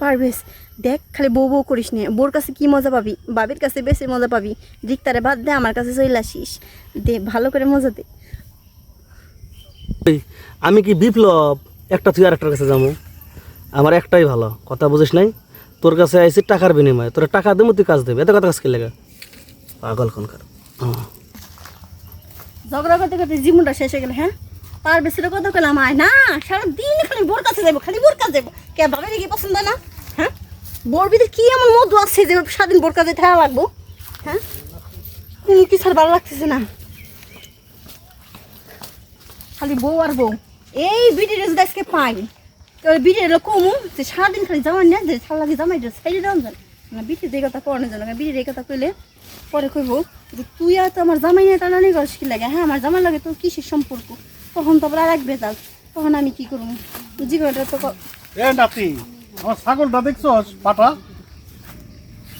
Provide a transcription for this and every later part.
পারভেজ দেখ, খালি বউ বউ করিস নে। বোর কাছে কি মজা পাবি, বাবির কাছে বেশি মজা পাবি। রিক্তারে বাদ দে, আমার কাছে চলে আসিস। দে, ভালো করে মজা দে। আমি কি বিপ্লব একটা তুই আরেকটার কাছে যাবো? আমার একটাই ভালো কথা বুঝিস নাই, তোর কাছে আইসি টাকার বিনিময়ে, তোর টাকা দেবো তুই কাজ দেবে, এত কথা কাজ কি লেগে পাগল খনকার। ঝগড়া করতে করতে জীবনটা শেষ হয়ে গেল। হ্যাঁ, পারভেজের কথা কইলাম আয় না, সারাদিন খালি বোর কাছে যাবো, খালি বোর কাছে যাবো। কে বাবির কি পছন্দ না? হ্যাঁ, বোর ভিতরে কি এমন মধু আছে যে সারাদিন বোর কাছে থাকা লাগবো? হ্যাঁ, কোনো কিছু আর ভালো লাগতেছে না, খালি বউ আর বউ। এই বিটির যদি আজকে পাই, তো বিটির কমু যে সারাদিন খালি জামাই না, যে সারা লাগে জামাই সাইডে দেওয়া যায় না। বিটির এই কথা করানোর জন্য, বিটির এই কথা কইলে পরে কইব যে তুই আর তো আমার জামাই নিয়ে টানানি করিস কি লাগে। হ্যাঁ, আমার জামাই লাগে তোর কিসের সম্পর্ক? তখন তো আবার আর এক বেতাল, তখন আমি কি করবো? জীবনটা তো নাতি, আমার ছাগলটা দেখছস? পাটা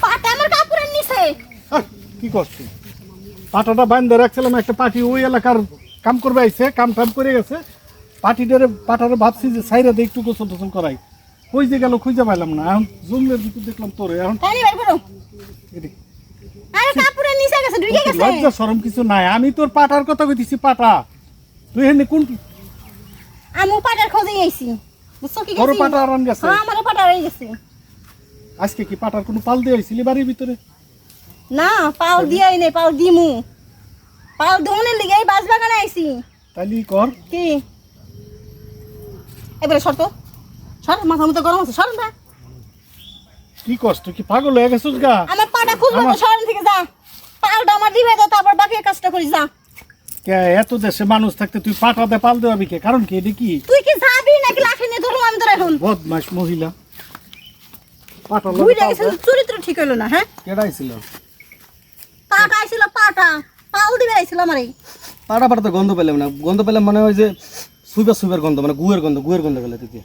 পাটা আমার কাপড়ের নিচে। কি করছি? পাটাটা বান্ধে রাখছিলাম, একটা পাটি ওই এলাকার কাম করবে আইছে, কাম টাম করে গেছে। পাটারে ভাবছি যে সাইরা দিয়ে একটু গোসল টোসল করাই, কই যে গেল খুঁজে পাইলাম না। এখন জঙ্গলের ভিতর দেখলাম তোরে। এখন তাই বের করো, এদিকে। আরে কাপড়ের নিচে গেছে, ঢুকে গেছে। লজ্জা শরম কিছু নাই। আমি তোর পাটার কথা কইতেছি, পাটা তুই এখানে কোন আমি পাটার খোঁজে আইছি, বুঝছো কি বড় গেছি? পাটা আরান গেছে? হ্যাঁ, আমার পাটা হয়ে গেছে। আজকে কি পাটার কোনো পাল দিয়ে আইছিলি বাড়ির ভিতরে? না, পাও দিয়াই নেই, পাও দিমু। পাও দোনের লিগে এই বাস বাগানে আইছি। তাইলে কর। কি এবারে শর্ত সর, মাথা মতো গরম আছে, সর না। কি করছ তুই? কি পাগল হয়ে গেছিস গা? আমার পাটা খুঁজবো তো, সরেন থেকে যা। পালটা আমার দিবে তো, তারপর বাকি কাজটা করি, যা। কে এত দেশে মানুষ থাকতে তুই পাটাতে পাল দেওয়াবি কে? কারণ কি? এটা কি তুই কি যাবি নাকি লাঠি নিয়ে ধরবো আমি তোর এখন? বদমাস মহিলা। পাটা বুঝে গেছে, চরিত্র ঠিক হইলো না। হ্যাঁ, কেডাইছিল? পাটা আইছিল, পাটা পাল দিবে আইছিল আমার। এই পাটা পাটা তো গন্ধ পেলাম না, গন্ধ পেলাম মানে ওই যে সুইপার সুইপার গন্ধ, মানে গুয়ের গন্ধ গেলে তুই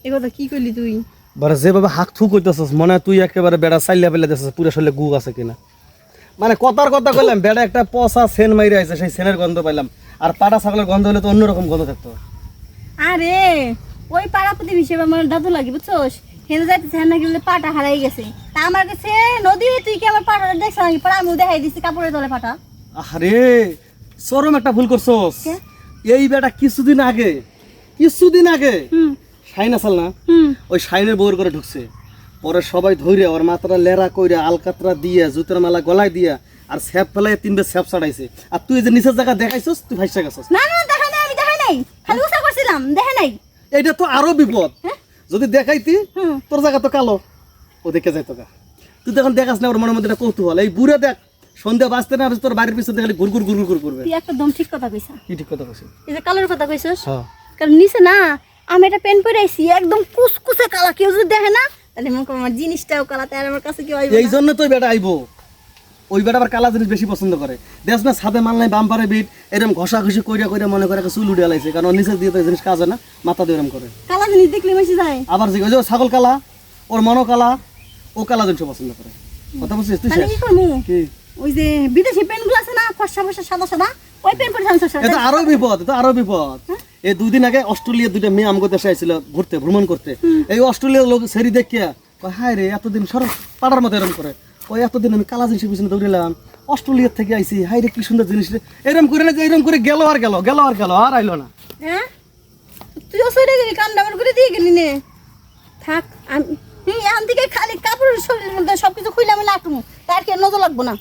এই কথা কি কইলি তুই? বারে যেভাবে হাক থু করতেছস, মনে হয় তুই একেবারে বেড়া চাইলা পেলে দিতেছস পুরো শরীরে গু আছে কিনা। মানে কথার কথা কইলাম, বেড়া একটা পচা সেন মাইরে আছে, সেই সেনের গন্ধ পাইলাম। আর পাটা ছাগলের গন্ধ হলে তো অন্যরকম গন্ধ থাকতো। আরে ওই পাড়া প্রতিবেশী হিসেবে আমার দাদু লাগে, বুঝছোস? হেনে যাইতেছে, হেনে গেলে পাটা হারাই গেছে। তা আমার কাছে নদী, তুই কি আমার পাটা দেখছ নাকি? পাড়া আমি দেখাই দিছি কাপড়ের তলে পাটা। আরে চরম একটা ভুল করছস। কে? এই বেটা কিছুদিন আগে শাইন আসাল না, ওই শাইনের বউর করে ঢুকছে। পরে সবাই ধরে ওর মাথাটা লেরা কইরা আলকাতরা দিয়ে জুতের মালা গলায় দিয়া আর স্যাপ ফেলাই 3 বার স্যাপ ছাড়াইছে। আর তুই যে নিচের জায়গা দেখাইছস, তুই ভাইসা গেছস। না না, দেখাই নাই, আমি দেখাই নাই, খালি উসা করছিলাম, দেখে নাই। এইটা তো আরো বিপদ। যদি দেখাইতি, তোর জায়গা তো কালো, ও দেখে যাইতো গা। তুই তখন দেখাস না, ওর মনের মধ্যে একটা কৌতূহল। এই বুড়ে দেখ, সন্ধ্যা বাঁচতে না তোর বাড়ির পিছনে খালি ঘুর করবে। তুই একদম ঠিক কথা কইছা। কি ঠিক কথা কইছিস? এই যে কালোর কথা কইছস, হ্যাঁ, কারণ নিচে না আমি একটা প্যান্ট পরে আইছি, একদম কুসকুসে কালা। কেউ যদি দেখে না, তাহলে মনে করো আমার জিনিসটাও কালা, তাই আমার কাছে কেউ আইব এই না। জন্য তো বেটা আইবো। ওই বেটা আবার কালা জিনিস বেশি পছন্দ করে। দেখ না, ছাদে মাল নাই, বাম্পারে বিট এরকম ঘষাঘষি কইরা মনে করে চুল উঠে আলাইছে, কারণ নিচে দিয়ে তো এই জিনিস কাজ হয় না, মাথা দিয়ে এরকম করে। কালা জিনিস দেখলে বেশি যায়। আবার যে ওই যে ছাগল কালা, ওর মনো কালা, ও কালা জিনিস পছন্দ করে। কথা বুঝছিস তুই? তাহলে কি করবো? কি ওই যে বিদেশি প্যান্টগুলো আছে না, ফর্সা ফর্সা সাদা সাদা, ওই প্যান্ট পরে আমি এটা আরো বিপদ। এই 2 দিন আগে অস্ট্রেলিয়া 2টা মেয়ে আমাদের দেশে আইছিল ভ্রমণ করতে। এই অস্ট্রেলিয়ার লোক সেরি দেখিয়া কয়, হায় রে, এতদিন সর পাড়ার মতো এরকম করে। ওই এতদিন আমি কালা জিনিসের পিছনে দৌড়িলাম, অস্ট্রেলিয়ার থেকে আইছি, হায় রে কি সুন্দর জিনিস রে। এরকম করে না যে এরকম করে গেল আর আইলো না। হ্যাঁ, তুইও সরে গেলি, কাম ডাবল করে দিয়ে গেলি নে। থাক, আমি এখান থেকে খালি কাপড়ের শরীরের মধ্যে সবকিছু খুইলে আমি লাটুম, তার কি নজর লাগবো না।